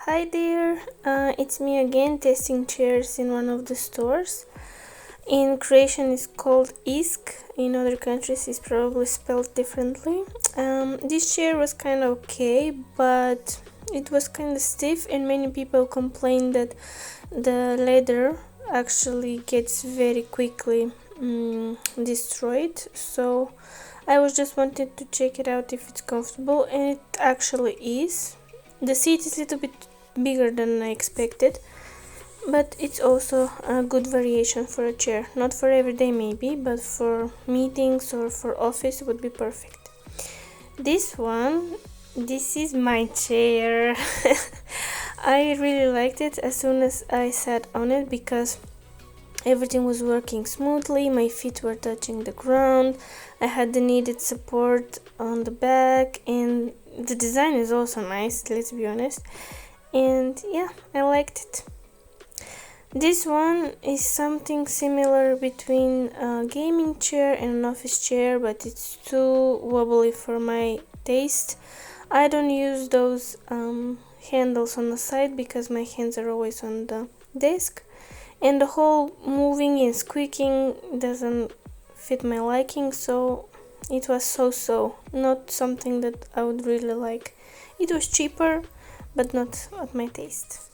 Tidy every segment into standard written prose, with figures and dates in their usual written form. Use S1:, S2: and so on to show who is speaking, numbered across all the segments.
S1: Hi there, it's me again testing chairs in one of the stores. In Croatian it's called Jysk, in other countries it's probably spelled differently. This chair was kind of okay, but it was kind of stiff and many people complained that the leather actually gets very quickly destroyed. So I was just wanted to check it out if it's comfortable, and it actually is. The seat is a little bit bigger than I expected, but it's also a good variation for a chair. Not for every day maybe, but for meetings or for office it would be perfect. This is my chair. I really liked it as soon as I sat on it because everything was working smoothly, my feet were touching the ground, I had the needed support on the back, and the design is also nice, let's be honest. And yeah, I liked it. This one is something similar between a gaming chair and an office chair, but it's too wobbly for my taste. I don't use those handles on the side because my hands are always on the desk, and the whole moving and squeaking doesn't fit my liking, so it was so not something that I would really like. It was cheaper, but not at my taste.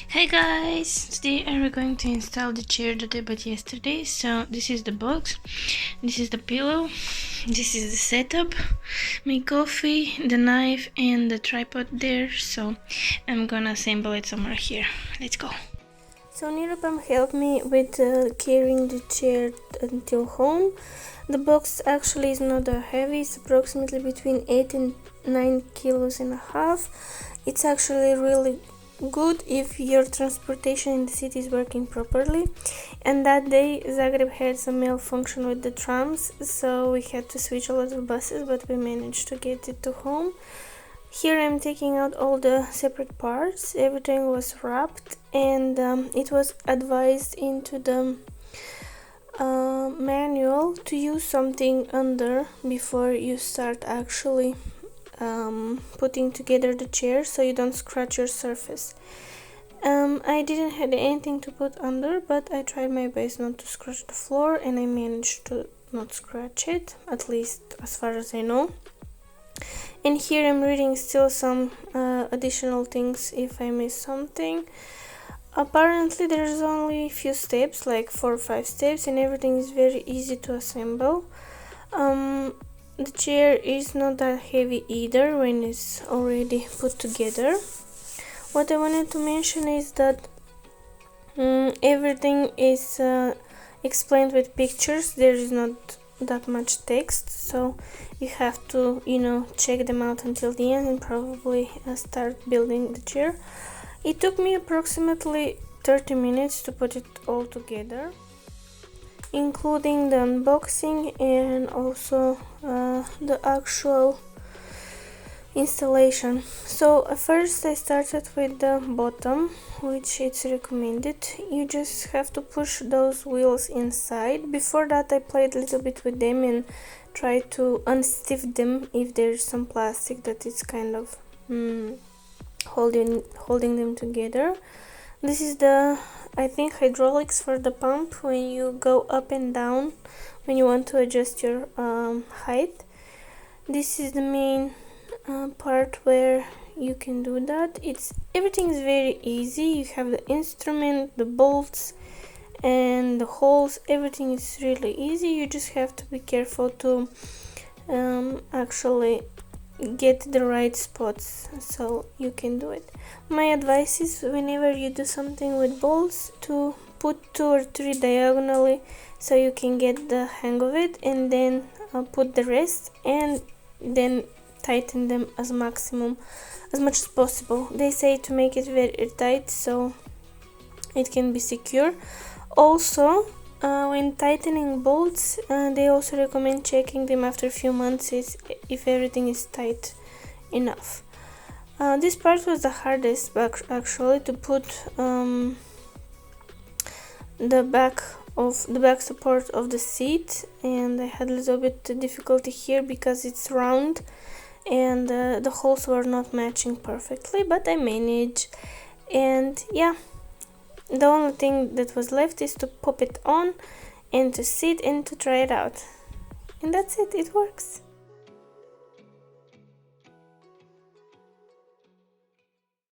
S1: Hey guys, today we're going to install the chair that I bought yesterday. So this is the box, this is the pillow, this is the setup, my coffee, the knife and the tripod there. So I'm gonna assemble it somewhere here. Let's go. So Nirupam helped me with carrying the chair until home. The box actually is not that heavy, it's approximately between 8 and 9 kilos and a half. It's actually really good if your transportation in the city is working properly. And that day Zagreb had some malfunction with the trams, so we had to switch a lot of buses, but we managed to get it to home. Here I'm taking out all the separate parts. Everything was wrapped, and it was advised into the manual to use something under before you start actually putting together the chair, so you don't scratch your surface. I didn't have anything to put under, but I tried my best not to scratch the floor, and I managed to not scratch it, at least as far as I know. And here I'm reading still some additional things if I miss something. Apparently there's only a few steps, like 4 or 5 steps, and everything is very easy to assemble. The chair is not that heavy either when it's already put together. What I wanted to mention is that everything is explained with pictures. There is not that much text, so you have to check them out until the end and probably start building the chair. It took me approximately 30 minutes to put it all together, including the unboxing and also the actual installation. So first I started with the bottom, which it's recommended. You just have to push those wheels inside. Before that I played a little bit with them and tried to unstiff them if there's some plastic that is kind of holding them together. This is the, I think, hydraulics for the pump when you go up and down when you want to adjust your height. This is the main part where you can do that. Everything is very easy. You have the instrument, the bolts and the holes. Everything is really easy. You just have to be careful to actually get the right spots so you can do it. My advice is, whenever you do something with bolts, to put 2 or 3 diagonally so you can get the hang of it, and then put the rest and then tighten them as much as possible. They say to make it very tight so it can be secure. Also, when tightening bolts, they also recommend checking them after a few months if everything is tight enough. This part was the hardest actually, to put the back support of the seat, and I had a little bit difficulty here because it's round and the holes were not matching perfectly, but I managed. And yeah, the only thing that was left is to pop it on and to sit and to try it out, and that's it, it works.